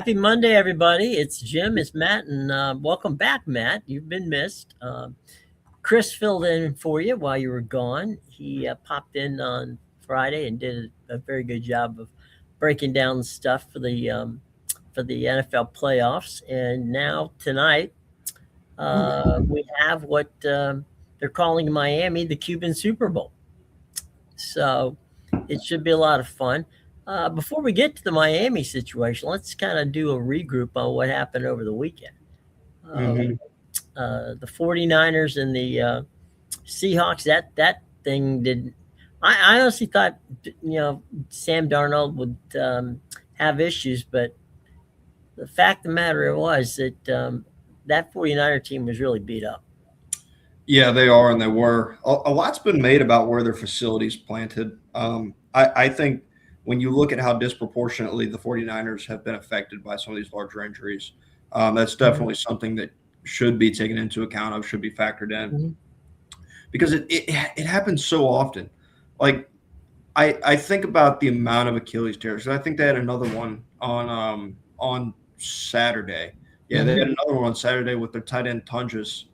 Happy Monday, everybody. It's Jim, it's Matt, and welcome back, Matt. You've been missed. Chris filled in for you while you were gone. He popped in on Friday and did a very good job of breaking down stuff for the NFL playoffs. And now tonight, we have what they're calling Miami the Cuban Super Bowl. So it should be a lot of fun. Before we get to the Miami situation, let's kind of do a regroup on what happened over the weekend. Mhm. The 49ers and the Seahawks, that thing did. I honestly thought, Sam Darnold would have issues, but the fact of the matter was that that 49er team was really beat up. Yeah, they are, and they were. A lot's been made about where their facilities planted. I think when you look at how disproportionately the 49ers have been affected by some of these larger injuries, that's definitely something that should be taken into account of, should be factored in, Mm-hmm. because it happens so often. Like I think about the amount of Achilles tears. I think they had another one on Saturday. Yeah, they had another one on Saturday with their tight end Tunges.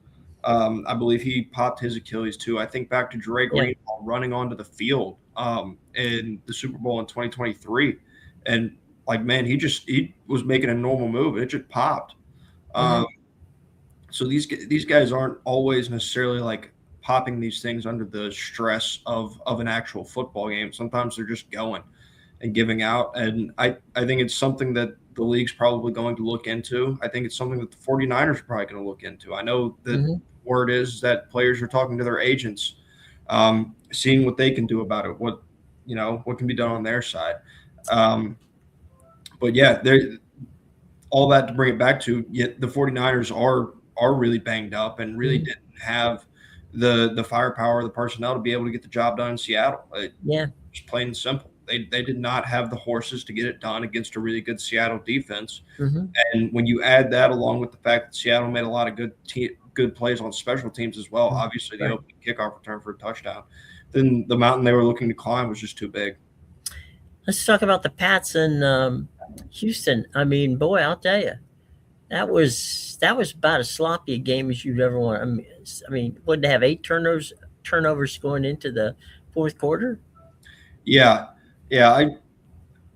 I believe he popped his Achilles too. I think back to Dre Yeah. Green running onto the field in the Super Bowl in 2023, and like man, he was making a normal move and it just popped. Um, so these guys aren't always necessarily like popping these things under the stress of an actual football game. Sometimes they're just going and giving out. And I think it's something that the league's probably going to look into. I think it's something that the 49ers are probably going to look into. I know that word is that players are talking to their agents, seeing what they can do about it, what can be done on their side. But yeah, all that to bring it back to, yet the 49ers are really banged up and really didn't have the firepower, the personnel to be able to get the job done in Seattle. Just plain and simple. They did not have the horses to get it done against a really good Seattle defense. And when you add that along with the fact that Seattle made a lot of good plays on special teams as well, obviously the opening kickoff return for a touchdown, then the mountain they were looking to climb was just too big. Let's talk about the Pats in Houston. I mean, boy, I'll tell you, that was about as sloppy a game as you'd ever want. I mean, would they have 8 turnovers going into the fourth quarter? Yeah.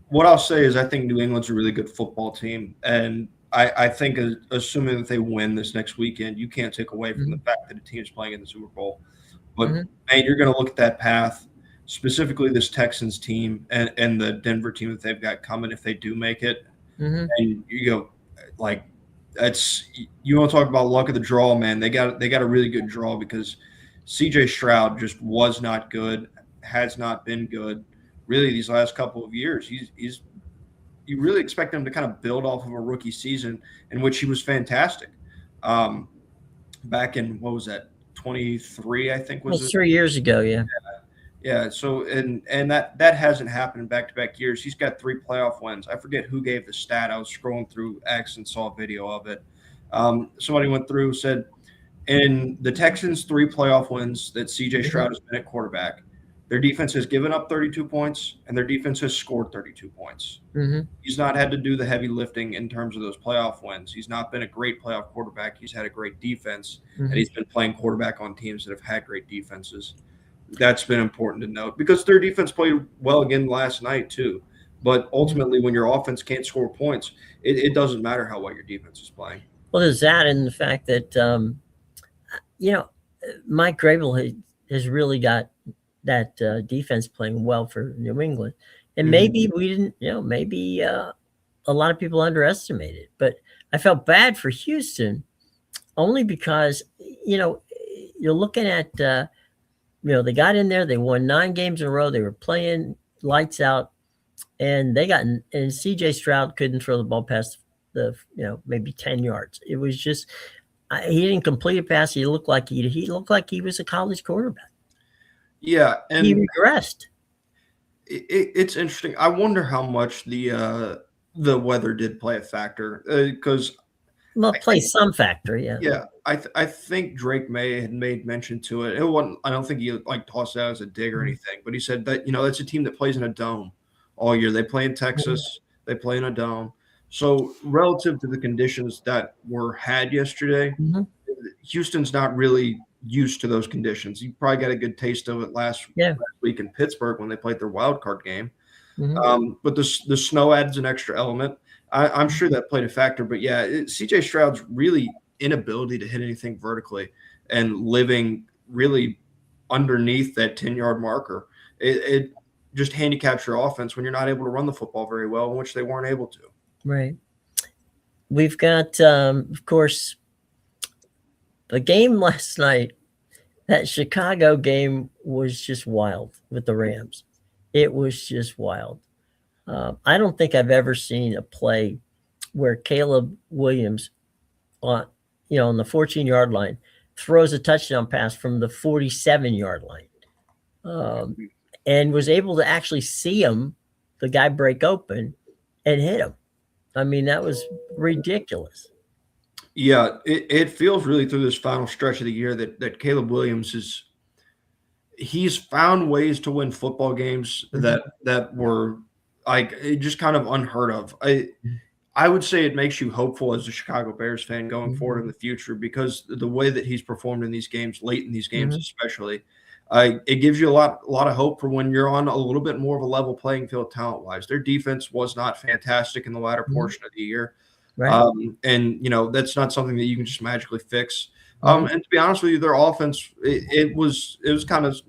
What I'll say is I think New England's a really good football team, and I think assuming that they win this next weekend, you can't take away from the fact that a team is playing in the Super Bowl. But man, you're going to look at that path, specifically this Texans team and the Denver team that they've got coming if they do make it, and you go like you want to talk about luck of the draw, man. They got a really good draw because CJ Stroud just was not good, has not been good really these last couple of years. You really expect him to kind of build off of a rookie season in which he was fantastic. Back in, what was that, 23, I think was it? 3 years ago, yeah. Yeah, so and that hasn't happened in back-to-back years. He's got 3 playoff wins. I forget who gave the stat. I was scrolling through X and saw a video of it. Somebody went through, said in the Texans' 3 playoff wins that CJ Stroud has been at quarterback, their defense has given up 32 points, and their defense has scored 32 points. He's not had to do the heavy lifting in terms of those playoff wins. He's not been a great playoff quarterback. He's had a great defense, and he's been playing quarterback on teams that have had great defenses. That's been important to note because their defense played well again last night too. But ultimately, when your offense can't score points, it doesn't matter how well your defense is playing. Well, there's that and the fact that, Mike Grable has really got that defense playing well for New England. And maybe we didn't, maybe a lot of people underestimated it. But I felt bad for Houston only because, you're looking at, they got in there, they won 9 games in a row, they were playing lights out, and CJ Stroud couldn't throw the ball past the, maybe 10 yards. It was just, he didn't complete a pass. He looked like he was a college quarterback. Yeah, and he regressed. It's interesting. I wonder how much the weather did play a factor because play some factor. Yeah. Yeah, I think Drake May had made mention to it. It wasn't. I don't think he tossed it out as a dig or anything, but he said that it's a team that plays in a dome all year. They play in Texas. They play in a dome. So relative to the conditions that were had yesterday, Mhm. Houston's not really used to those conditions. You probably got a good taste of it last Yeah. week in Pittsburgh when they played their wild card game. Mhm. But the snow adds an extra element. I'm sure that played a factor. But yeah, CJ Stroud's really inability to hit anything vertically and living really underneath that 10-yard marker. It just handicaps your offense when you're not able to run the football very well, in which they weren't able to. Right. We've got, of course, the game last night. That Chicago game was just wild with the Rams. It was just wild. I don't think I've ever seen a play where Caleb Williams on on the 14-yard line throws a touchdown pass from the 47-yard line, um, and was able to actually see him, the guy break open and hit him. I mean, that was ridiculous. Yeah, it feels really through this final stretch of the year that Caleb Williams he's found ways to win football games Mhm. that were like just kind of unheard of. I would say it makes you hopeful as a Chicago Bears fan going forward in the future because the way that he's performed in these games, late in these games Mhm. especially, it gives you a lot of hope for when you're on a little bit more of a level playing field talent wise. Their defense was not fantastic in the latter Mhm. portion of the year. Right. And that's not something that you can just magically fix. Mhm. And to be honest with you, their offense it was kind of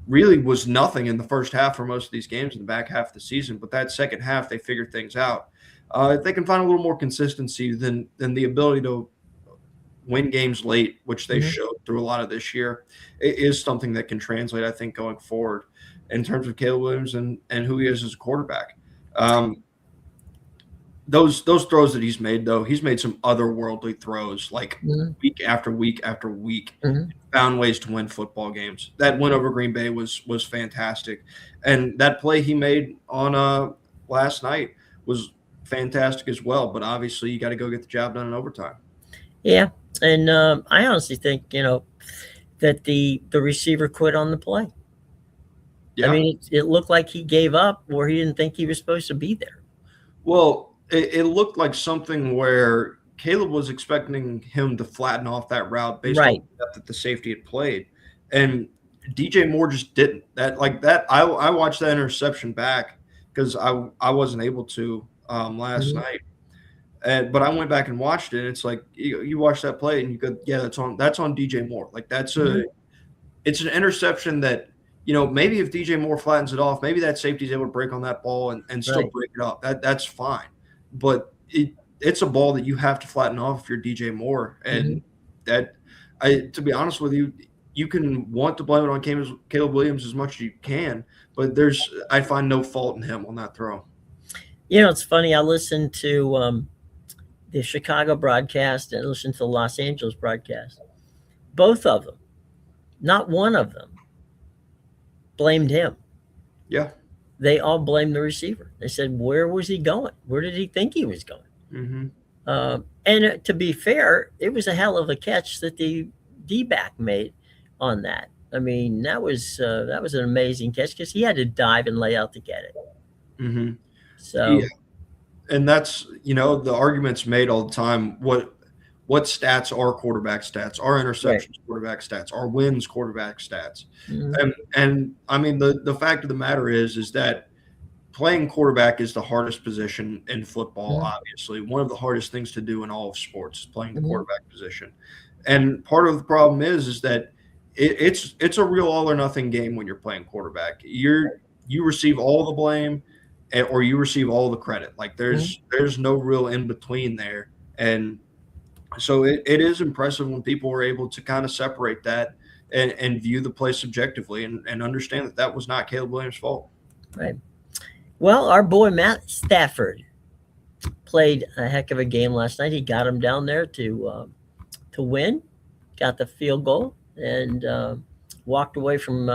really was nothing in the first half for most of these games in the back half of the season. But that second half, they figured things out. If they can find a little more consistency than the ability to win games late, which they Mhm. showed through a lot of this year, it is something that can translate, I think, going forward in terms of Caleb Williams and who he is as a quarterback. Um, those throws that he's made, though, he's made some otherworldly throws, like Mhm. week after week after week, Mhm. found ways to win football games. That win over Green Bay was fantastic, and that play he made on last night was fantastic as well. But obviously, you got to go get the job done in overtime. Yeah, and I honestly think that the receiver quit on the play. I Yeah. mean, it looked like he gave up, or he didn't think he was supposed to be there. Well, it looked like something where Caleb was expecting him to flatten off that route based on Right. the depth that the safety had played, and DJ Moore just didn't. That I watched that interception back because I wasn't able to last Mhm. night, but I went back and watched it. And it's like you watch that play and you go, yeah, that's on DJ Moore. Like Mhm. it's an interception that maybe if DJ Moore flattens it off, maybe that safety is able to break on that ball and still Right. break it up. That's fine, but it's a ball that you have to flatten off if you're DJ Moore, Mhm. and that to be honest with you, you can want to blame it on Caleb Williams as much as you can, but I find no fault in him on that throw. It's funny. I listened to the Chicago broadcast and listened to the Los Angeles broadcast. Both of them, not one of them, blamed him. Yeah. They all blamed the receiver. They said, "Where was he going? Where did he think he was going?" Hmm. And to be fair, it was a hell of a catch that the D back made on that. I mean, that was an amazing catch because he had to dive and lay out to get it. Hmm. Yeah. So, And that's the arguments made all the time. What stats are quarterback stats? Are right. interceptions quarterback stats? Are wins quarterback stats? Mhm. And I mean the fact of the matter is that playing quarterback is the hardest position in football. Mhm. Obviously, one of the hardest things to do in all of sports is playing the Mhm. quarterback position. And part of the problem is that it's a real all or nothing game when you're playing quarterback. You receive all the blame or you receive all the credit. Like Mhm. there's no real in between there. And so it is impressive when people were able to kind of separate that and view the play subjectively and understand that was not Caleb Williams' fault. Right. Well, our boy Matt Stafford played a heck of a game last night. He got him down there to win, got the field goal, and walked away from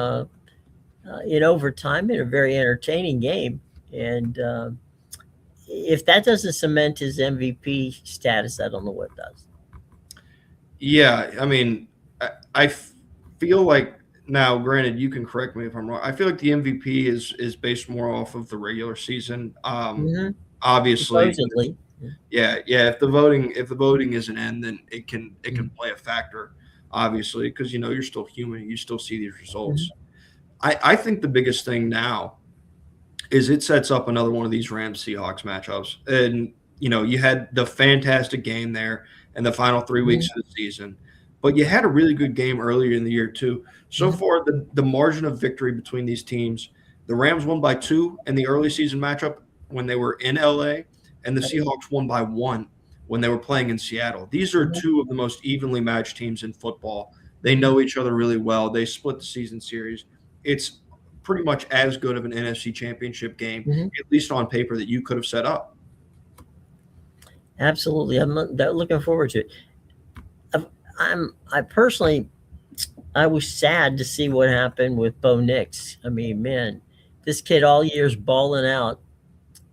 in overtime in a very entertaining game. And if that doesn't cement his MVP status, I don't know what does. Yeah, I mean, I feel like now, granted, you can correct me if I'm wrong. I feel like the MVP is based more off of the regular season. Mhm. obviously. supposedly. Yeah, yeah. If the voting isn't in, then it can play a factor, obviously, because you're still human. You still see these results. I think the biggest thing now is it sets up another one of these Rams Seahawks matchups, and you had the fantastic game there in the final 3 weeks of the season, but you had a really good game earlier in the year too. So far, the margin of victory between these teams, the Rams won by 2 in the early season matchup when they were in LA, and the Seahawks won by 1 when they were playing in Seattle. These are two of the most evenly matched teams in football. They know each other really well. They split the season series. It's pretty much as good of an NFC Championship game, at least on paper, that you could have set up. Absolutely, I'm looking forward to it. I personally, I was sad to see what happened with Bo Nix. I mean, man, this kid all year's balling out,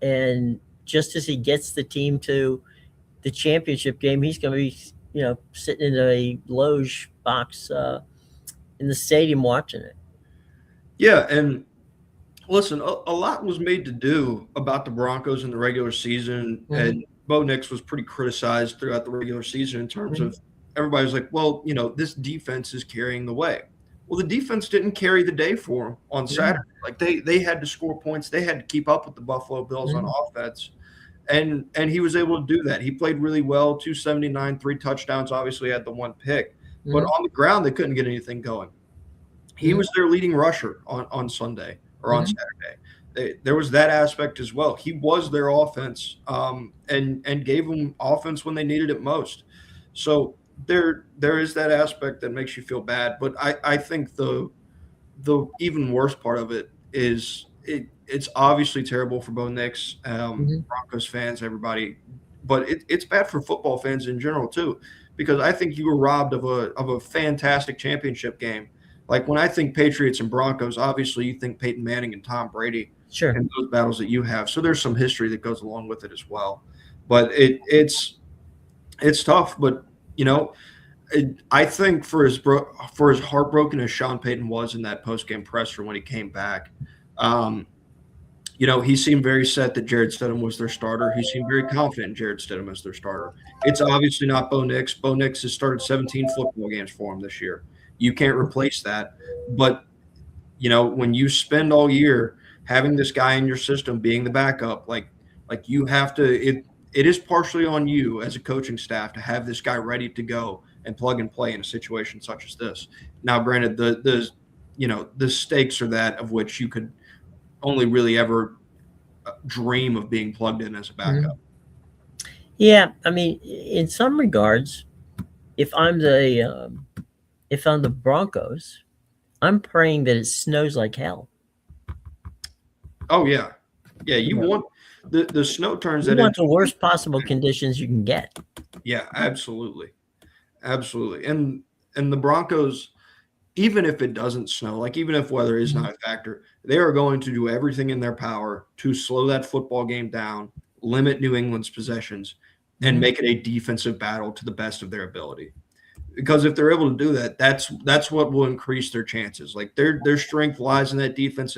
and just as he gets the team to the championship game, he's going to be, sitting in a loge box in the stadium watching it. Yeah, and listen, a lot was made to do about the Broncos in the regular season, and Bo Nix was pretty criticized throughout the regular season in terms of everybody was like, well, this defense is carrying the way. Well, the defense didn't carry the day for him on Saturday. Like they had to score points. They had to keep up with the Buffalo Bills on offense. And he was able to do that. He played really well, 279, 3 touchdowns, obviously had the 1 pick. But on the ground, they couldn't get anything going. He was their leading rusher on Sunday or on Saturday. There was that aspect as well. He was their offense and gave them offense when they needed it most. So there is that aspect that makes you feel bad. But I think the even worse part of it is it's obviously terrible for Bo Nix, Broncos fans, everybody. But it's bad for football fans in general too, because I think you were robbed of a fantastic championship game. Like when I think Patriots and Broncos, obviously you think Peyton Manning and Tom Brady and those battles that you have. So there's some history that goes along with it as well. But it's tough. But I think for as heartbroken as Sean Payton was in that post-game presser when he came back, he seemed very set that Jared Stidham was their starter. He seemed very confident in Jared Stidham as their starter. It's obviously not Bo Nix. Bo Nix has started 17 football games for him this year. You can't replace that. But, when you spend all year having this guy in your system being the backup, like you have to it is partially on you as a coaching staff to have this guy ready to go and plug and play in a situation such as this. Now, granted, the stakes are that of which you could only really ever dream of being plugged in as a backup. Yeah, I mean, in some regards, if I'm the Broncos, I'm praying that it snows like hell. Oh yeah, yeah. You want the snow turns You that want into the worst possible conditions you can get. Yeah, absolutely, absolutely. And the Broncos, even if it doesn't snow, like even if weather is not a factor, they are going to do everything in their power to slow that football game down, limit New England's possessions, and make it a defensive battle to the best of their ability. Because if they're able to do that, that's what will increase their chances. Like their strength lies in that defense.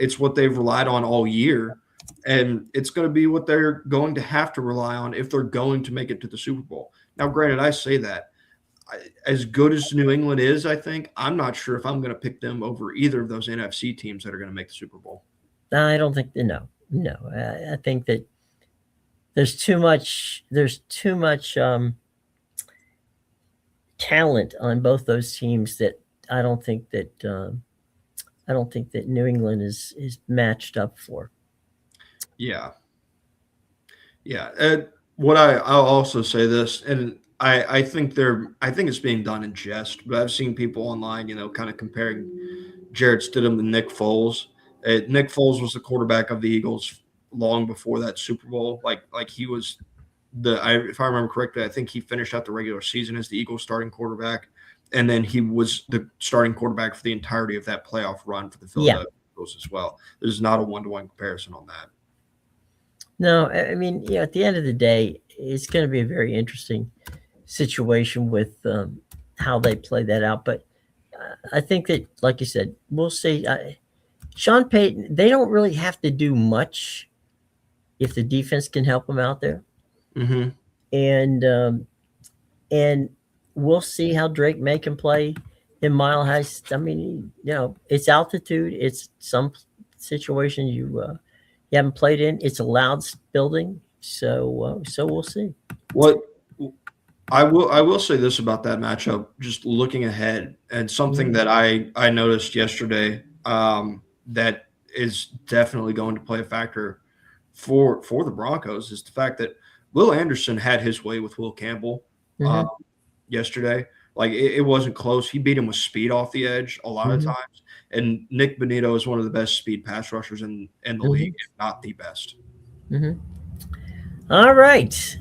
It's what they've relied on all year, and it's going to be what they're going to have to rely on if they're going to make it to the Super Bowl. Now, granted, I say that as good as New England is, I think I'm not sure if I'm going to pick them over either of those NFC teams that are going to make the Super Bowl. I don't think no. I think that there's too much talent on both those teams that I don't think that New England is matched up for. Yeah. And I'll also say this, and I think it's being done in jest, but I've seen people online, kind of comparing Jared Stidham to Nick Foles. Nick Foles was the quarterback of the Eagles long before that Super Bowl. Like he was if I remember correctly, I think he finished out the regular season as the Eagles starting quarterback, and then he was the starting quarterback for the entirety of that playoff run for the Philadelphia Eagles as well. There's not a one-to-one comparison on that. No, I mean, at the end of the day, it's going to be a very interesting situation with how they play that out. But I think that, like you said, we'll see. Sean Payton, they don't really have to do much if the defense can help them out there. Mm-hmm. And we'll see how Drake May can play in Mile High. I mean, it's altitude. It's some situation you haven't played in. It's a loud building, so we'll see. What I will say this about that matchup, just looking ahead, and something that I noticed yesterday, that is definitely going to play a factor for the Broncos, is the fact that Will Anderson had his way with Will Campbell Mm-hmm. yesterday. Like it wasn't close. He beat him with speed off the edge a lot of Mm-hmm. times. And Nick Bonito is one of the best speed pass rushers in the league, if not the best. Mm-hmm. All right.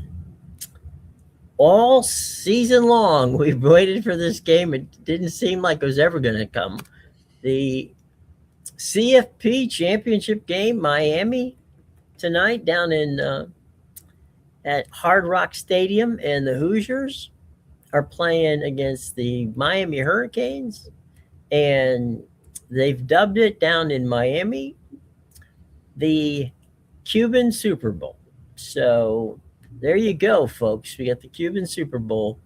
All season long, we've waited for this game. It didn't seem like it was ever going to come. The CFP Championship game, Miami tonight down in at Hard Rock Stadium, and the Hoosiers are playing against the Miami Hurricanes, and they've dubbed it down in Miami the Cuban Super Bowl. So there you go, folks. We got the Cuban Super Bowl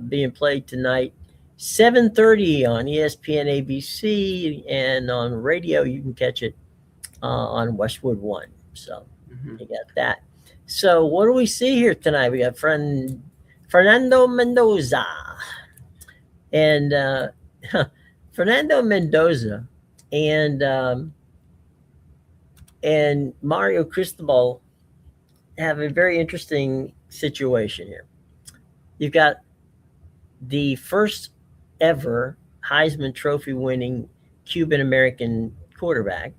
being played tonight, 7:30 on ESPN ABC, and on radio you can catch it on Westwood One. So you got that. So what do we see here tonight? We got Fernando Mendoza and Fernando Mendoza and Mario Cristobal have a very interesting situation here. You've got the first ever Heisman Trophy winning Cuban American quarterback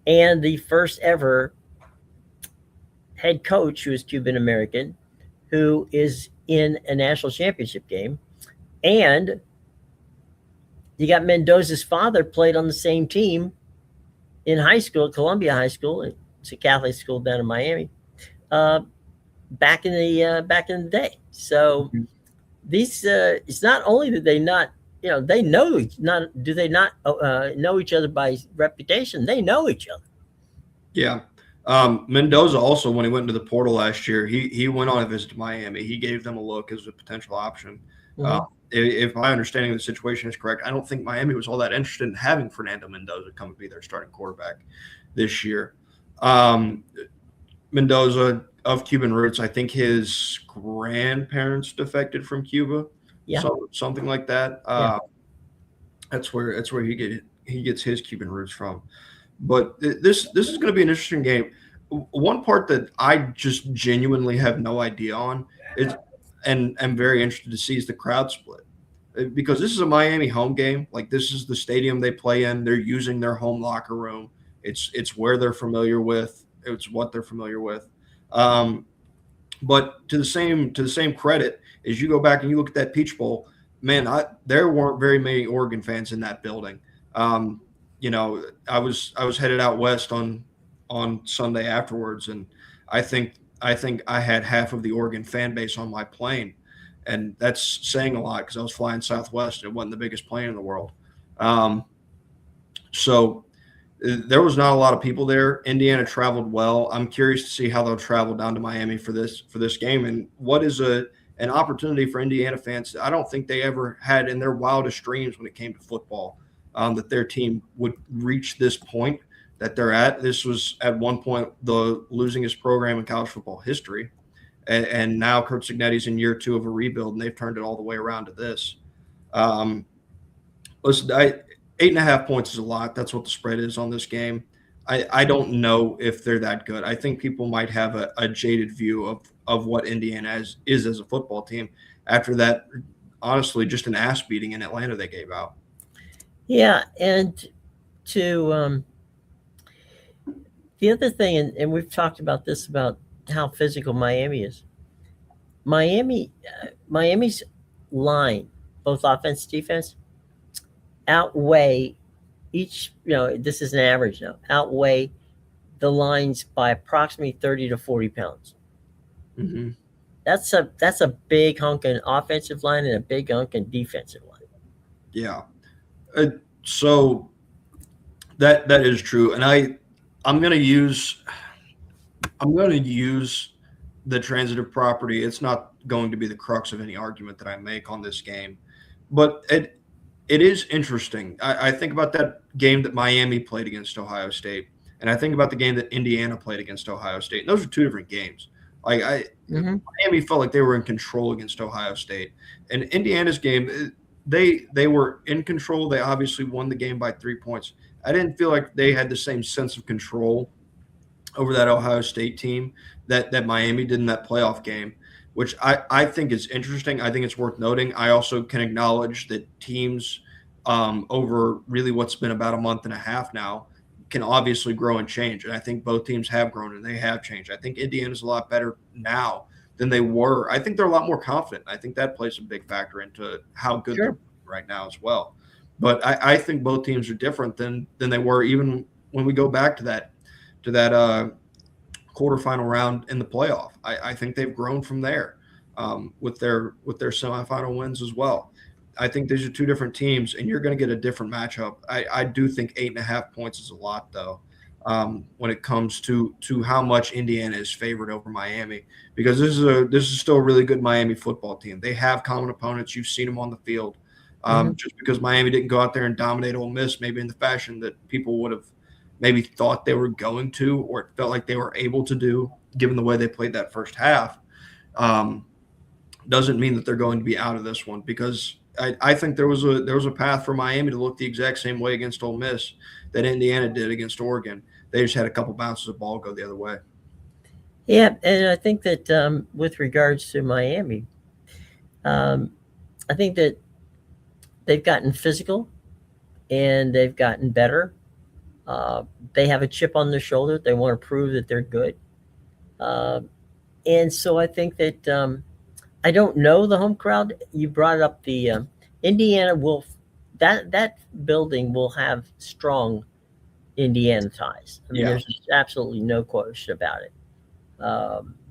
and the first ever head coach who is Cuban American who is in a national championship game. And you got Mendoza's father played on the same team in high school, Columbia High School. It's a Catholic school down in Miami. Back in the day. So these it's not only that they not they know not do they not know each other by reputation, they know each other. Yeah. Mendoza also, when he went into the portal last year, he went on a visit to Miami. He gave them a look as a potential option. If my understanding of the situation is correct, I don't think Miami was all that interested in having Fernando Mendoza come and be their starting quarterback this year. Mendoza, of Cuban roots, I think his grandparents defected from Cuba, something like that. That's where he gets his Cuban roots from. But this is going to be an interesting game. One part that I just genuinely have no idea on is, and I'm very interested to see, is the crowd split, because this is a Miami home game. Like, this is the stadium they play in. They're using their home locker room. It's where they're familiar with. It's what they're familiar with. But to the same credit, as you go back and you look at that Peach Bowl, man, there weren't very many Oregon fans in that building. I was headed out west on Sunday afterwards, and I think I had half of the Oregon fan base on my plane, and that's saying a lot because I was flying Southwest. It wasn't the biggest plane in the world. So there was not a lot of people there. Indiana traveled well. I'm curious to see how they'll travel down to Miami for this game, and what is an opportunity for Indiana fans I don't think they ever had in their wildest dreams when it came to football, that their team would reach this point that they're at. This was at one point the losingest program in college football history, and now Kurt Cignetti's in year 2 of a rebuild, and they've turned it all the way around to this. Listen, 8.5 points is a lot. That's what the spread is on this game. I don't know if they're that good. I think people might have a jaded view of what Indiana is as a football team after that, honestly, just an ass beating in Atlanta they gave out. Yeah, and to the other thing, and we've talked about this, about how physical Miami is. Miami's line, both offense, defense, outweigh each, this is an average now, outweigh the lines by approximately 30 to 40 pounds. Mm-hmm. That's a big hunk in offensive line and a big hunk in defensive line. Yeah. So That is true, and I'm going to use I'm going to use the transitive property. It's not going to be the crux of any argument that I make on this game, but it is interesting. I think about that game that Miami played against Ohio State, and I think about the game that Indiana played against Ohio State. And those are two different games. Hmm. Miami felt like they were in control against Ohio State, and Indiana's game, they were in control. They obviously won the game by 3 points. I didn't feel like they had the same sense of control over that Ohio State team that Miami did in that playoff game, which I think is interesting. I think it's worth noting. I also can acknowledge that teams over really what's been about a month and a half now can obviously grow and change. And I think both teams have grown and they have changed. I think Indiana's a lot better now than they were. I think they're a lot more confident. I think that plays a big factor into how good they're Sure. right now as well. But I think both teams are different than they were even when we go back to that quarterfinal round in the playoff. I think they've grown from there with their semifinal wins as well. I think these are two different teams, and you're going to get a different matchup. I do think 8.5 points is a lot, though, when it comes to how much Indiana is favored over Miami, because this is still a really good Miami football team. They have common opponents. You've seen them on the field. Hmm. Just because Miami didn't go out there and dominate Ole Miss, maybe in the fashion that people would have maybe thought they were going to, or it felt like they were able to do, given the way they played that first half, um, doesn't mean that they're going to be out of this one, because I think there was a path for Miami to look the exact same way against Ole Miss that Indiana did against Oregon. They just had a couple bounces of ball go the other way. Yeah, and I think that with regards to Miami, um, I think that they've gotten physical and they've gotten better. Uh, they have a chip on their shoulder. They want to prove that they're good. Uh, and so I think that I don't know the home crowd. You brought up the Indiana will that building will have strong Indiana ties. I mean, Yeah. there's absolutely no question about it.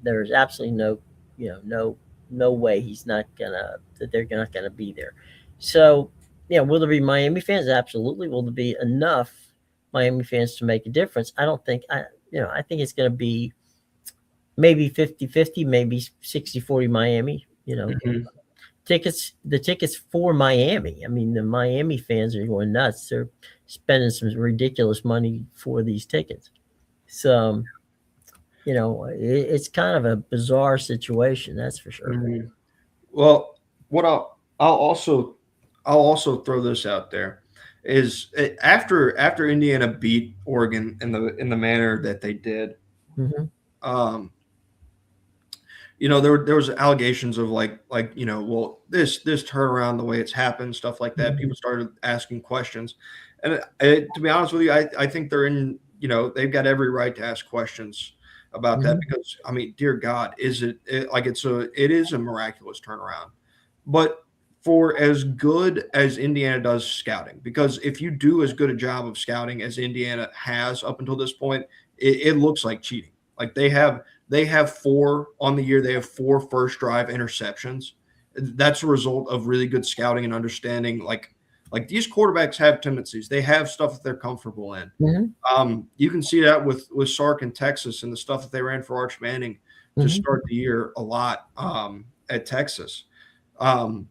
There's absolutely no way he's not gonna that they're not gonna be there. So yeah, will there be Miami fans? Absolutely. Will there be enough Miami fans to make a difference? I don't think I think it's gonna be maybe 50-50, maybe 60-40 Miami. Mhm. The tickets for Miami. I mean, the Miami fans are going nuts. They're spending some ridiculous money for these tickets. So, it's kind of a bizarre situation, that's for sure. Mhm. Well, what I'll also throw this out there is after Indiana beat Oregon in the manner that they did. Hmm. um, there was allegations of well, this turnaround, the way it's happened, stuff like that. Hmm. People started asking questions, and to be honest with you, I think they've got every right to ask questions about that, Hmm. because I mean, dear God, it is a miraculous turnaround. But for as good as Indiana does scouting, because if you do as good a job of scouting as Indiana has up until this point, it looks like cheating. Like they have four on the year. They have four first drive interceptions. That's a result of really good scouting and understanding. Like these quarterbacks have tendencies. They have stuff that they're comfortable in. Hmm. You can see that with Sark in Texas and the stuff that they ran for Arch Manning to Hmm. start the year a lot at Texas. Um,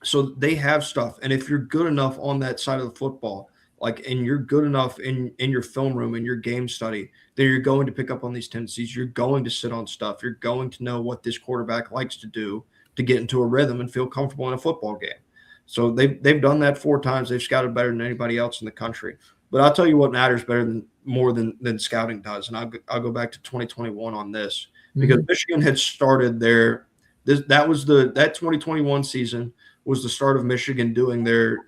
so they have stuff, and if you're good enough on that side of the football, and you're good enough in your film room and your game study, then you're going to pick up on these tendencies. You're going to sit on stuff. You're going to know what this quarterback likes to do to get into a rhythm and feel comfortable in a football game. So they've done that 4 times. They've scouted better than anybody else in the country. But I'll tell you what matters more than scouting does, and I'll go back to 2021 on this, because Hmm. Michigan had started that 2021 season was the start of Michigan doing their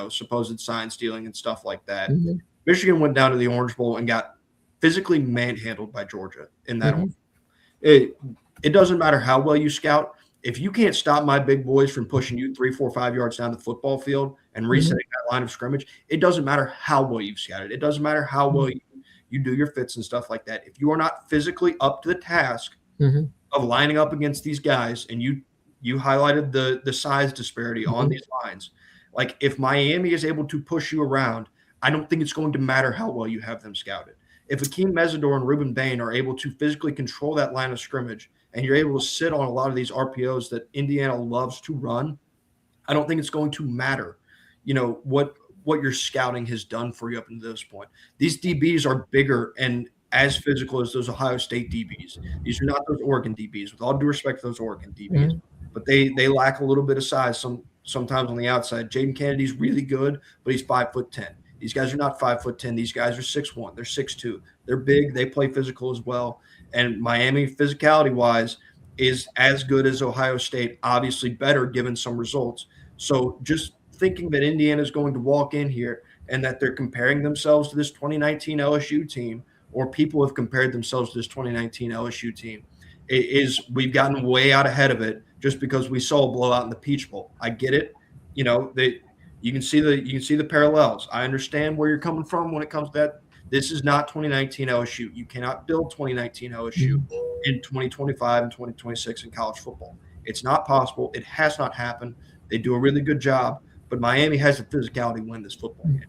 supposed sign stealing and stuff like that. Hmm. Michigan went down to the Orange Bowl and got physically manhandled by Georgia in that. Hmm. It it doesn't matter how well you scout. If you can't stop my big boys from pushing you 3, 4, 5 yards down the football field and Hmm. resetting that line of scrimmage, it doesn't matter how well you've scouted. It doesn't matter how well you do your fits and stuff like that. If you are not physically up to the task Hmm. of lining up against these guys, and you highlighted the size disparity on Hmm. these lines. Like, if Miami is able to push you around, I don't think it's going to matter how well you have them scouted. If Akeem Mesidor and Ruben Bain are able to physically control that line of scrimmage and you're able to sit on a lot of these RPOs that Indiana loves to run, I don't think it's going to matter, what your scouting has done for you up until this point. These DBs are bigger and as physical as those Ohio State DBs. These are not those Oregon DBs, with all due respect to those Oregon DBs. Mhm. But they lack a little bit of size sometimes on the outside. Jaden Kennedy's really good, but he's 5'10". These guys are not 5'10". These guys are 6'1". They're 6'2". They're big. They play physical as well. And Miami, physicality-wise, is as good as Ohio State, obviously better given some results. So just thinking that Indiana is going to walk in here and that they're comparing themselves to this 2019 LSU team, or people have compared themselves to this 2019 LSU team, we've gotten way out ahead of it just because we saw a blowout in the Peach Bowl. I get it. You can see the parallels. I understand where you're coming from when it comes to that. This is not 2019 LSU. You cannot build 2019 LSU in 2025 and 2026 in college football. It's not possible. It has not happened. They do a really good job, but Miami has the physicality to win this football game.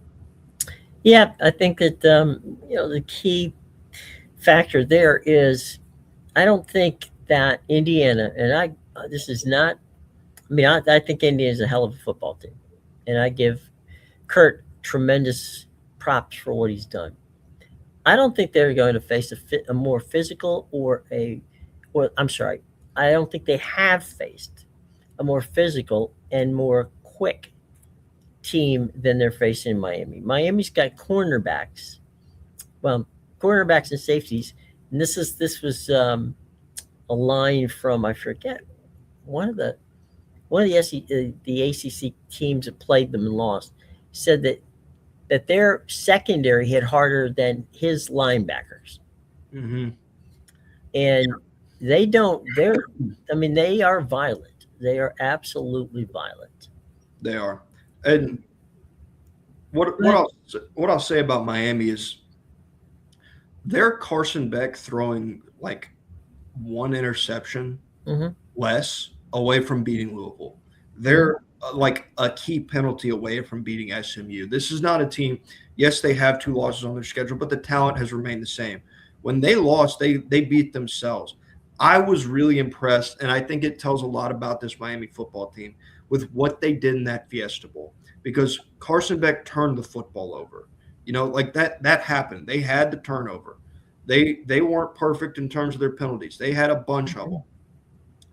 Yeah, I think that the key factor there is, I don't think that Indiana, and this is not, I think Indiana is a hell of a football team, and I give Kurt tremendous props for what he's done. I don't think they're going to face a more physical I don't think they have faced a more physical and more quick team than they're facing in Miami. Miami's got cornerbacks and safeties, and this was a line from, I forget, one of the ACC teams that played them and lost, said that their secondary hit harder than his linebackers. Mm-hmm. And they are violent. They are absolutely violent. They are. And what I'll say about Miami is they're Carson Beck throwing like one interception less away from beating Louisville. They're like a key penalty away from beating SMU. This is not a team. Yes, they have 2 losses on their schedule, but the talent has remained the same. When they lost, they beat themselves. I was really impressed, and I think it tells a lot about this Miami football team with what they did in that Fiesta Bowl, because Carson Beck turned the football over. That happened. They had the turnover. They weren't perfect in terms of their penalties. They had a bunch of them.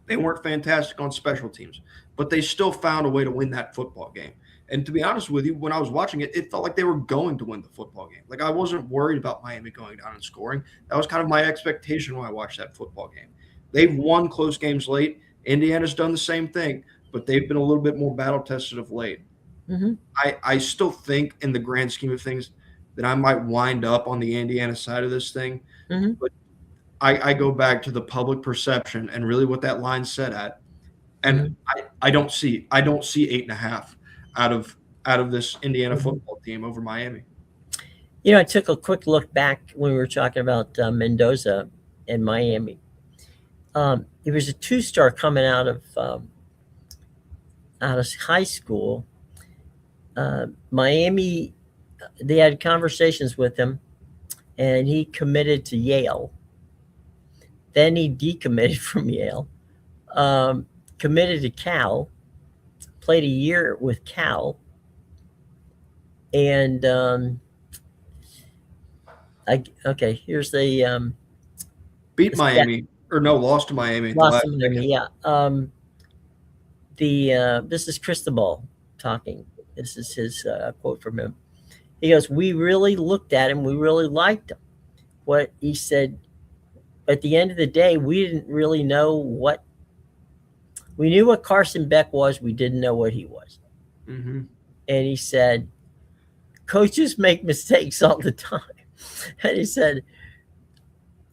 They weren't fantastic on special teams, but they still found a way to win that football game. And to be honest with you, when I was watching it, it felt like they were going to win the football game. Like, I wasn't worried about Miami going down and scoring. That was kind of my expectation when I watched that football game. They've won close games late. Indiana's done the same thing, but they've been a little bit more battle-tested of late. Mm-hmm. I still think, in the grand scheme of things, that I might wind up on the Indiana side of this thing. Mm-hmm. But I go back to the public perception and really what that line's set at. And I don't see 8.5 out of this Indiana football team over Miami. I took a quick look back when we were talking about Mendoza and Miami. It was a 2-star coming out of high school. Miami, they had conversations with him, and he committed to Yale. Then he decommitted from Yale, committed to Cal, played a year with Cal, and here's the beat Miami, or no, lost to Miami. Lost to Miami, yeah. This is Cristobal talking. This is his quote from him. He goes, "We really looked at him. We really liked him." What he said, at the end of the day, we didn't really know what. We knew what Carson Beck was. We didn't know what he was. Mm-hmm. And he said, "Coaches make mistakes all the time." And he said,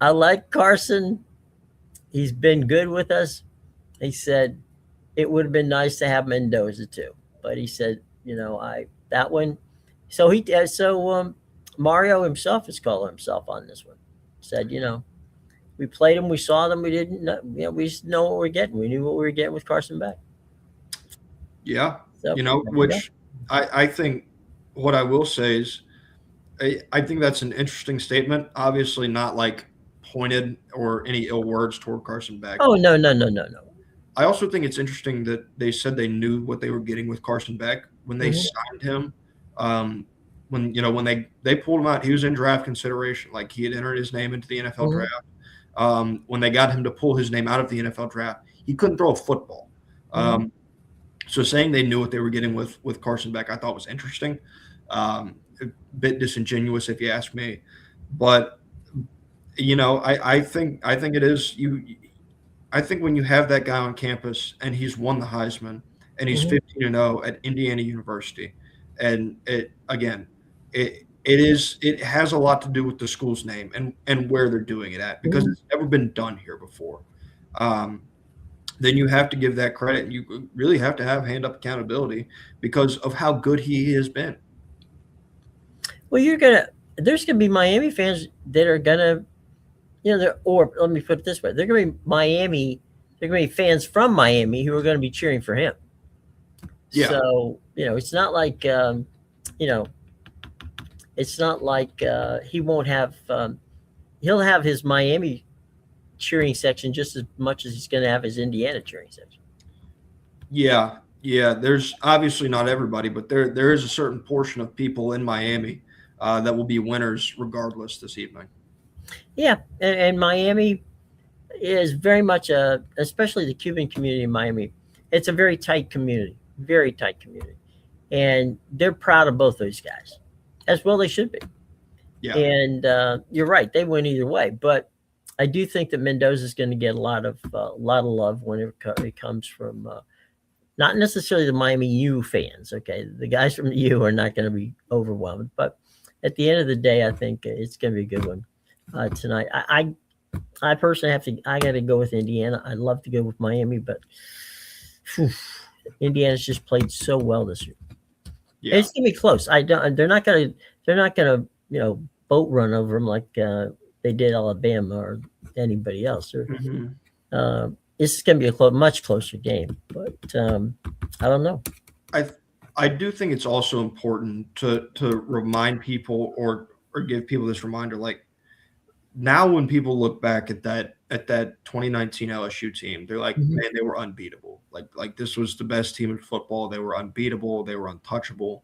"I like Carson. He's been good with us." He said, "It would have been nice to have Mendoza too." But he said, that one. So Mario himself is calling himself on this one. Said, we played them, we saw them, we didn't know, we just know what we're getting. We knew what we were getting with Carson Beck. Yeah. So, which I think what I will say is I think that's an interesting statement. Obviously, not like pointed or any ill words toward Carson Beck. Oh, no, no, no, no, no. I also think it's interesting that they said they knew what they were getting with Carson Beck when they signed him. When they pulled him out, he was in draft consideration. Like he had entered his name into the NFL draft. When they got him to pull his name out of the NFL draft, he couldn't throw a football. So saying they knew what they were getting with Carson Beck, I thought was interesting. A bit disingenuous, if you ask me. But I think it is you. I think when you have that guy on campus and he's won the Heisman and he's 15-0 at Indiana University, and it has a lot to do with the school's name and where they're doing it at, because it's never been done here before. Then you have to give that credit, and you really have to have hand up accountability because of how good he has been. Well, there's gonna be Miami fans that are gonna, or let me put it this way: they're gonna be Miami. They're gonna be fans from Miami who are gonna be cheering for him. Yeah. So it's not like it's not like he won't have. He'll have his Miami cheering section just as much as he's going to have his Indiana cheering section. Yeah. There's obviously not everybody, but there is a certain portion of people in Miami that will be winners regardless this evening. Yeah, and Miami is very much especially the Cuban community in Miami. It's a very tight community, and they're proud of both those guys, as well they should be. Yeah. And you're right; they win either way. But I do think that Mendoza is going to get a lot of love whenever it comes from not necessarily the Miami U fans. Okay, the guys from the U are not going to be overwhelmed, but at the end of the day, I think it's going to be a good one tonight. I personally I got to go with Indiana. I'd love to go with Miami, but Indiana's just played so well this year. Yeah. It's gonna be close. They're not gonna boat run over them like they did Alabama or anybody else. This is gonna be a much closer game, but I don't know. I do think it's also important to remind people or give people this reminder. Like now, when people look back at that 2019 LSU team, they're like, man, they were unbeatable. Like this was the best team in football. They were unbeatable. They were untouchable.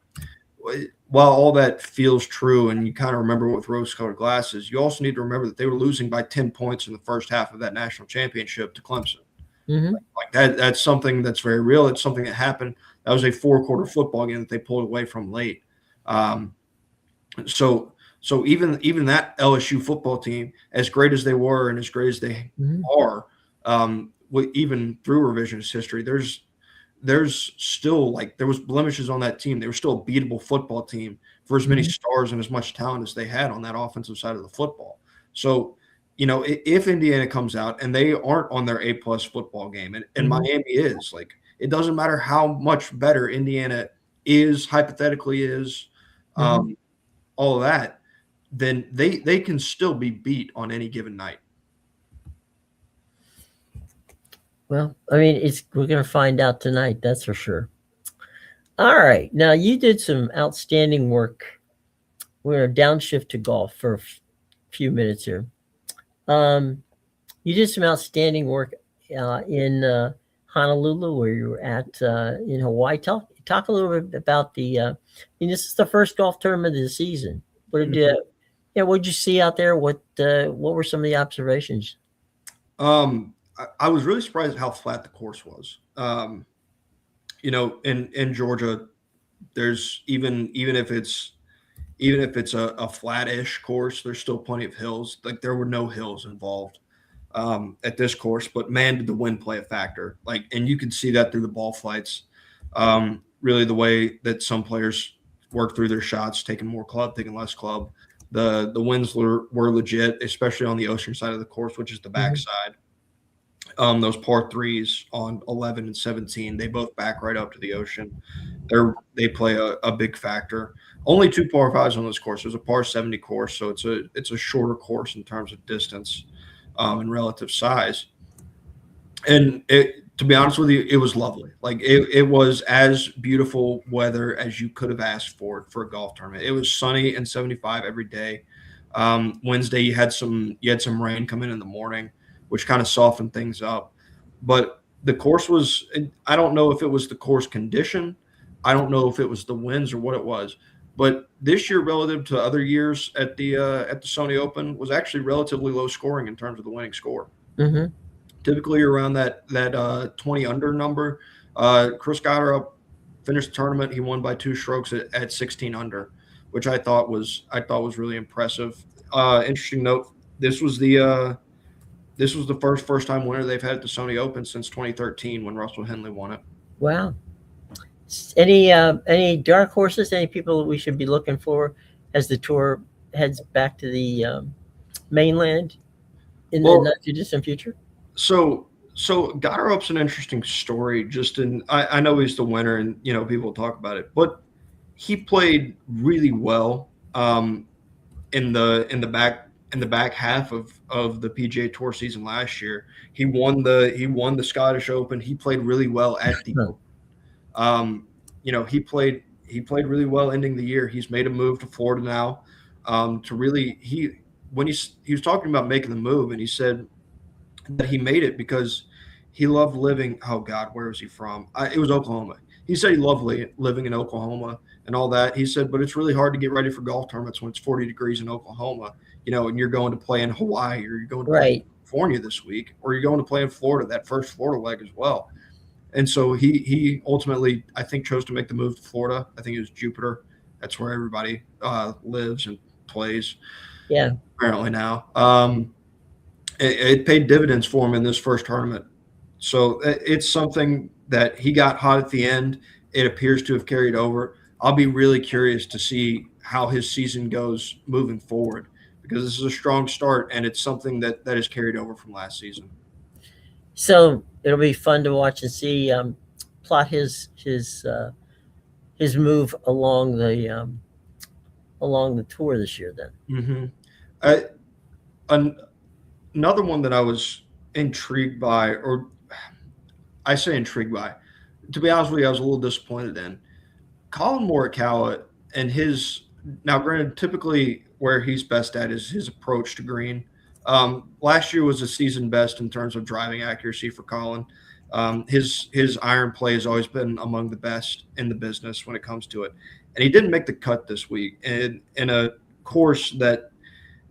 While all that feels true, and you kind of remember with rose-colored glasses, you also need to remember that they were losing by 10 points in the first half of that national championship to Clemson. Like that's something that's very real. It's something that happened. That was a 4-quarter football game that they pulled away from late. So even that LSU football team, as great as they were and as great as they are, even through revisionist history, there's still there was blemishes on that team. They were still a beatable football team for as many stars and as much talent as they had on that offensive side of the football. So, if Indiana comes out and they aren't on their A+ football game, and Miami is, it doesn't matter how much better Indiana is, hypothetically is, all of that, then they can still be beat on any given night. Well, I mean, we're going to find out tonight, that's for sure. All right. Now, you did some outstanding work. We're going to downshift to golf for a few minutes here. You did some outstanding work in Honolulu, where you were at in Hawaii. Talk a little bit about this is the first golf tournament of the season. What did you see out there? What were some of the observations? I was really surprised at how flat the course was. In Georgia, there's even if it's a flat-ish course, there's still plenty of hills. Like there were no hills involved at this course, but man, did the wind play a factor. And you could see that through the ball flights. Really, the way that some players work through their shots, taking more club, taking less club. The winds were legit, especially on the ocean side of the course, which is the backside. Those par threes on 11 and 17, they both back right up to the ocean. They play a big factor. Only 2 par fives on this course. There's a par 70 course, so it's a shorter course in terms of distance and relative size. And To be honest with you, it was lovely. Like it was as beautiful weather as you could have asked for a golf tournament. It was sunny and 75 every day. Wednesday you had some rain come in the morning, which kind of softened things up. But the course was, I don't know if it was the course condition, I don't know if it was the winds or what it was. But this year, relative to other years at the Sony Open, was actually relatively low scoring in terms of the winning score. Mm-hmm. Typically around that 20 under number. Chris Goddard finished the tournament. He won by 2 strokes at 16 under, which I thought was really impressive. Interesting note: this was the first time winner they've had at the Sony Open since 2013 when Russell Henley won it. Wow. Any dark horses? Any people that we should be looking for as the tour heads back to the mainland in the not too distant future? So Goddard's an interesting story. I know he's the winner, and people talk about it, but he played really well in the back half of the PGA Tour season last year. He won the Scottish Open. He played really well at the Open. He played really well ending the year. He's made a move to Florida now. To really when he was talking about making the move, and he said that he made it because he loved living. Oh God, where was he from? It was Oklahoma. He said he loved living in Oklahoma and all that. He said, but it's really hard to get ready for golf tournaments when it's 40 degrees in Oklahoma, and you're going to play in Hawaii, or you're going to play in California this week, or you're going to play in Florida, that first Florida leg as well. And so he ultimately, I think, chose to make the move to Florida. I think it was Jupiter. That's where everybody lives and plays. Yeah. Apparently now. It paid dividends for him in this first tournament. So it's something that he got hot at the end. It appears to have carried over. I'll be really curious to see how his season goes moving forward, because this is a strong start, and it's something that is carried over from last season. So it'll be fun to watch and see plot his move along the tour this year. Then another one that I was intrigued by, or I say intrigued by, to be honest with you, I was a little disappointed in Colin Morikawa and his. Now, granted, typically where he's best at is his approach to green. Last year was a season best in terms of driving accuracy for Colin. His iron play has always been among the best in the business when it comes to it, and he didn't make the cut this week in a course that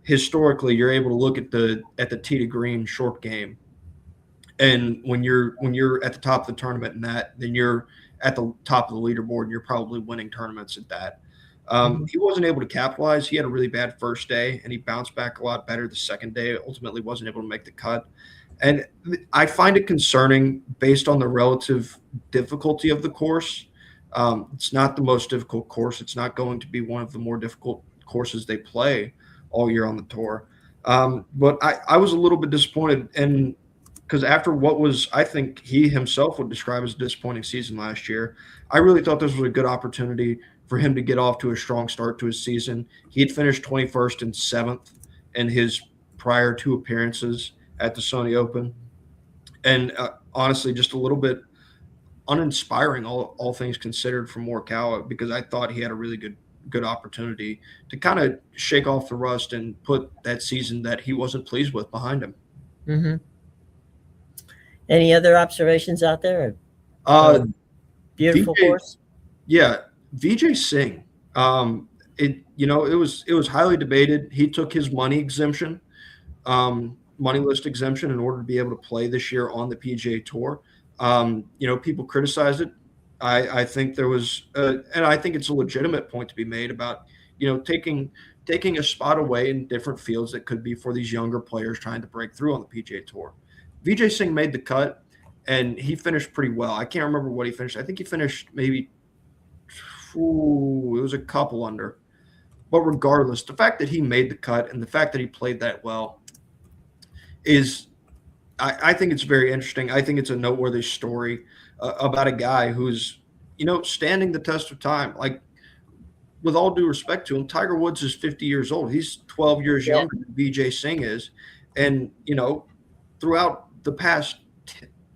historically you're able to look at the tee to green short game, and when you're at the top of the tournament in that, then you're at the top of the leaderboard and you're probably winning tournaments at that. He wasn't able to capitalize. He had a really bad first day, and he bounced back a lot better the second day. Ultimately wasn't able to make the cut. And I find it concerning based on the relative difficulty of the course. It's not the most difficult course. It's not going to be one of the more difficult courses they play all year on the tour. But I was a little bit disappointed, and because after what was, I think he himself would describe as a disappointing season last year, I really thought this was a good opportunity for him to get off to a strong start to his season. He had finished 21st and 7th in his prior 2 appearances at the Sony Open. And honestly, just a little bit uninspiring, all things considered, from Morikawa, because I thought he had a really good opportunity to kind of shake off the rust and put that season that he wasn't pleased with behind him. Mm-hmm. Any other observations out there? Beautiful course. Yeah, Vijay Singh. It was highly debated. He took his money exemption, money list exemption, in order to be able to play this year on the PGA Tour. People criticized it. I think there was, and I think it's a legitimate point to be made about, taking a spot away in different fields that could be for these younger players trying to break through on the PGA Tour. Vijay Singh made the cut, and he finished pretty well. I can't remember what he finished. I think he finished maybe, it was a couple under. But regardless, the fact that he made the cut and the fact that he played that well is, I think it's very interesting. I think it's a noteworthy story about a guy who's, standing the test of time. Like, with all due respect to him, Tiger Woods is 50 years old. He's 12 years younger than Vijay Singh is. And, throughout the past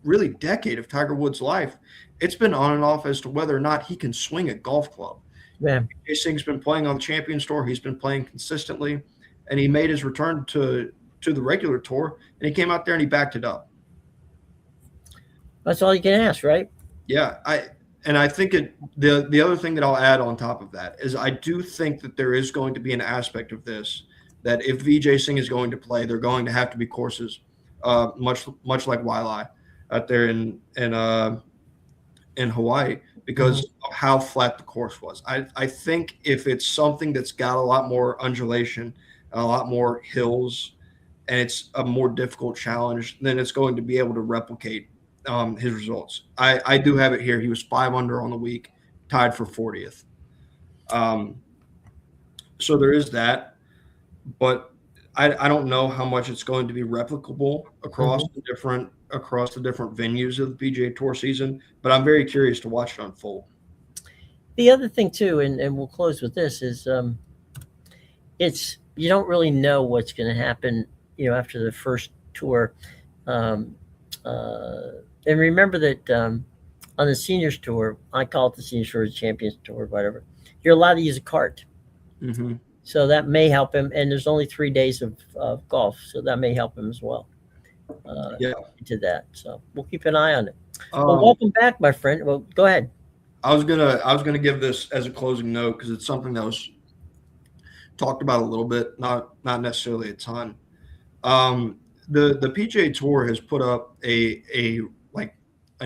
really decade of Tiger Woods' life, it's been on and off as to whether or not he can swing a golf club. Yeah. Vijay Singh's been playing on the Champions Tour. He's been playing consistently, and he made his return to the regular tour, and he came out there and he backed it up. That's all you can ask, right? Yeah, I think the other thing that I'll add on top of that is I do think that there is going to be an aspect of this that if Vijay Singh is going to play, they're going to have to be courses, much like Wailea out there in Hawaii, because of how flat the course was. I think if it's something that's got a lot more undulation, a lot more hills, and it's a more difficult challenge, then it's going to be able to replicate his results. I do have it here. He was 5 under on the week, tied for 40th. So there is that, but I don't know how much it's going to be replicable across the different venues of the PGA Tour season. But I'm very curious to watch it unfold. The other thing too, and we'll close with this, is it's you don't really know what's going to happen, after the first tour. And remember that on the seniors tour, I call it the seniors tour, the champions tour, whatever, you're allowed to use a cart. Mm-hmm. So that may help him. And there's only 3 days of golf, so that may help him as well. To that. So we'll keep an eye on it. Well, welcome back, my friend. Well, go ahead. I was gonna give this as a closing note because it's something that was talked about a little bit, not necessarily a ton. The PGA Tour has put up a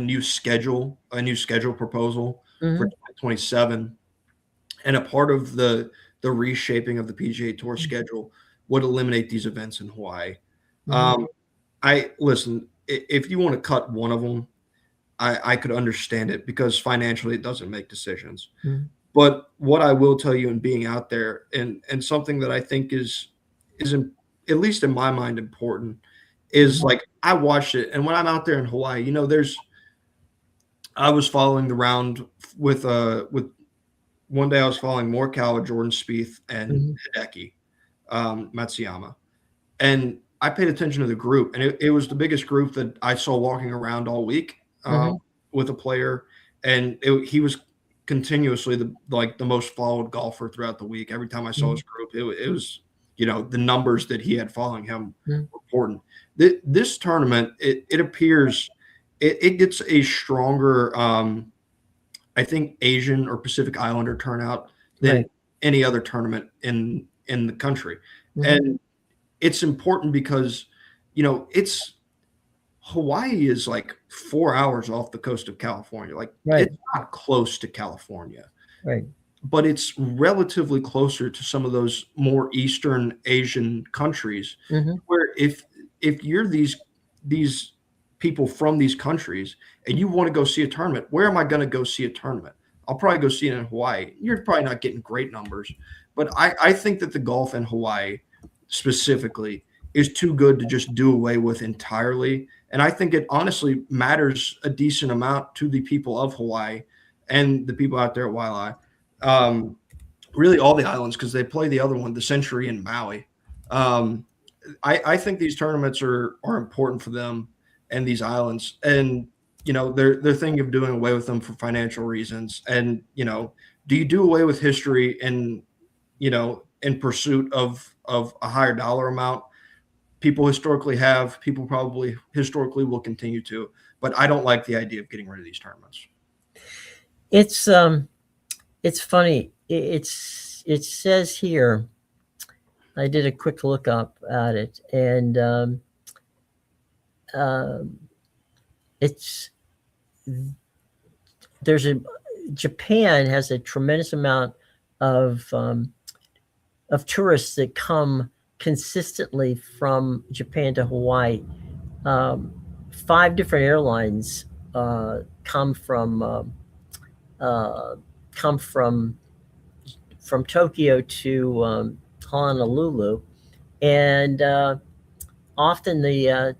new schedule proposal for 2027, and a part of the reshaping of the PGA Tour schedule would eliminate these events in Hawaii. Listen, if you want to cut one of them, I could understand it because financially it doesn't make decisions. But what I will tell you, in being out there, and something that I think is at least in my mind important, is like I watched it, and when I'm out there in Hawaii, I was following the round with one day I was following Morikawa with Jordan Spieth and Hideki Matsuyama, and I paid attention to the group, and it was the biggest group that I saw walking around all week with a player, and he was continuously the most followed golfer throughout the week. Every time I saw his group, it was the numbers that he had following him were important. This tournament, it appears it gets a stronger I think Asian or Pacific Islander turnout than any other tournament in the country. And it's important because, it's Hawaii is like 4 hours off the coast of California. It's not close to California, but it's relatively closer to some of those more Eastern Asian countries where if you're these people from these countries and you want to go see a tournament, where am I going to go see a tournament? I'll probably go see it in Hawaii. You're probably not getting great numbers, but I think that the golf in Hawaii specifically is too good to just do away with entirely. And I think it honestly matters a decent amount to the people of Hawaii and the people out there at Wailea. Really all the islands, because they play the other one, the Century in Maui. I think these tournaments are important for them and these islands. And, they're thinking of doing away with them for financial reasons. And, do you do away with history in pursuit of a higher dollar amount? People historically have, people probably historically will continue to, but I don't like the idea of getting rid of these tournaments. It's funny. It says here, I did a quick look up at it, and Japan has a tremendous amount of tourists that come consistently from Japan to Hawaii. 5 different airlines come from Tokyo to Honolulu, and often the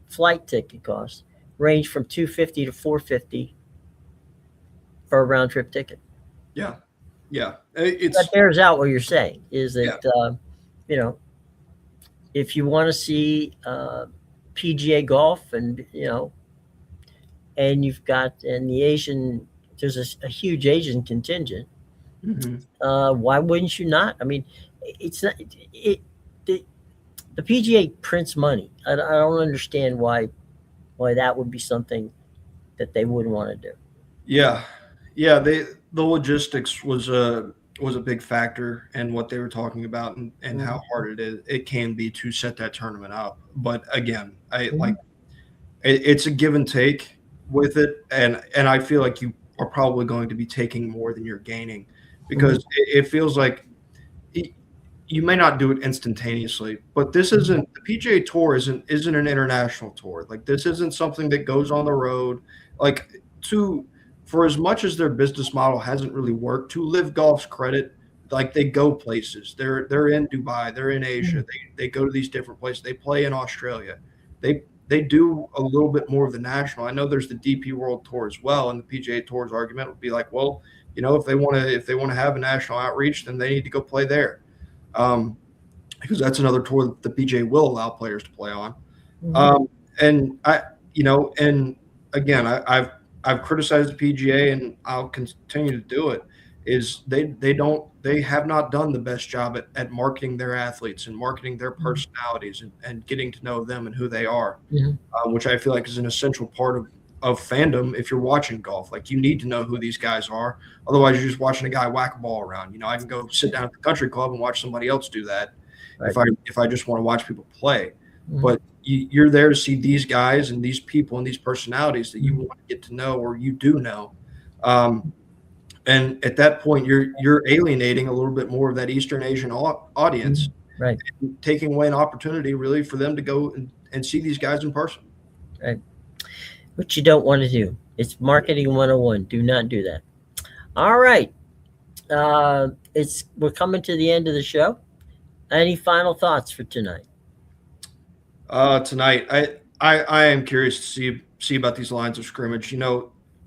flight ticket costs range from $250 to $450 for a round trip ticket. Yeah. That bears out what you're saying, is that if you want to see PGA golf, and and you've got in the Asian. There's a huge Asian contingent. Mm-hmm. Why wouldn't you not? I mean, it's not it. The PGA prints money. I don't understand why that would be something that they wouldn't want to do. Yeah, yeah. The logistics was a big factor in what they were talking about, and how hard it can be to set that tournament up. But again, it's a give and take with it, and I feel like you are probably going to be taking more than you're gaining, because it feels like you may not do it instantaneously, but this isn't the PGA Tour isn't an international tour. Like, this isn't something that goes on the road. Like, for as much as their business model hasn't really worked, to Live Golf's credit, like, they go places. They're in Dubai, they're in Asia, they go to these different places. They play in Australia. They do a little bit more of the national. I know there's the DP World Tour as well, and the PGA Tour's argument would be like, well, if they want to have a national outreach, then they need to go play there. Because that's another tour that the PGA will allow players to play on. And and again, I've criticized the PGA, and I'll continue to do it. Is they have not done the best job at marketing their athletes and marketing their personalities, and getting to know them and who they are, which I feel like is an essential part of fandom. If you're watching golf, like, you need to know who these guys are. Otherwise, you're just watching a guy whack a ball around. I can go sit down at the country club and watch somebody else do that, if I just want to watch people play. But you're there to see these guys and these people and these personalities that you want to get to know, or you do know. And at that point, you're alienating a little bit more of that Eastern Asian audience, Right? taking away an opportunity really for them to go and see these guys in person. Right. Which you don't want to do. It's marketing 101. Do not do that. All right. We're coming to the end of the show. Any final thoughts for tonight? Tonight, I am curious to see about these lines of scrimmage.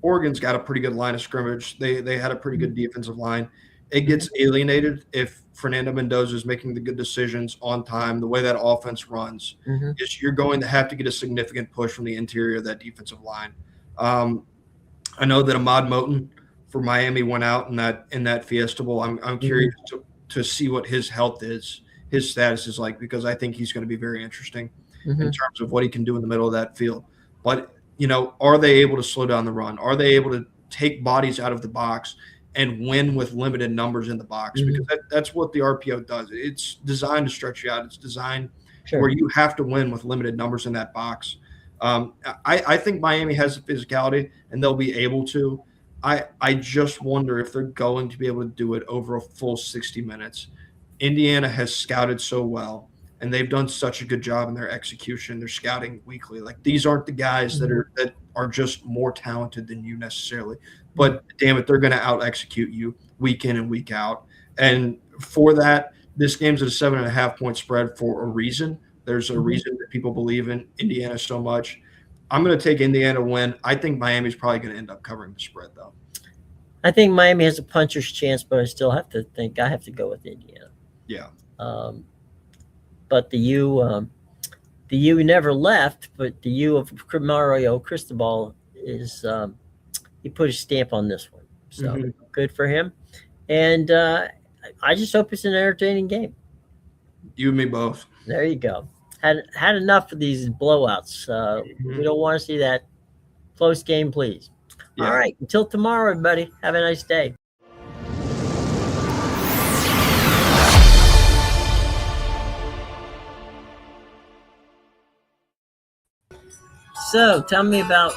Oregon's got a pretty good line of scrimmage. They had a pretty good defensive line. It gets alienated if Fernando Mendoza is making the good decisions on time. The way that offense runs, is you're going to have to get a significant push from the interior of that defensive line. I know that Ahmad Moten for Miami went out in that Fiesta Bowl. I'm curious to see what his health is, his status is like, because I think he's going to be very interesting in terms of what he can do in the middle of that field. But are they able to slow down the run? Are they able to take bodies out of the box and win with limited numbers in the box? Because that's what the RPO does. It's designed to stretch you out. It's designed where you have to win with limited numbers in that box. I think Miami has the physicality, and they'll be able to. I just wonder if they're going to be able to do it over a full 60 minutes. Indiana has scouted so well, and they've done such a good job in their execution. They're scouting weekly. Like, these aren't the guys that are just more talented than you necessarily, but damn it, they're going to out execute you week in and week out. And for that, this game's at a 7.5-point spread for a reason. There's a reason that people believe in Indiana so much. I'm going to take Indiana to win. I think Miami's probably going to end up covering the spread, though. I think Miami has a puncher's chance, but I still have to think I have to go with Indiana. Yeah. But the U never left, but the U of Mario Cristobal is he put a stamp on this one. So good for him. And I just hope it's an entertaining game. You and me both. There you go. Had enough of these blowouts. We don't want to see that. Close game, please. Yeah. All right. Until tomorrow, everybody. Have a nice day. So tell me about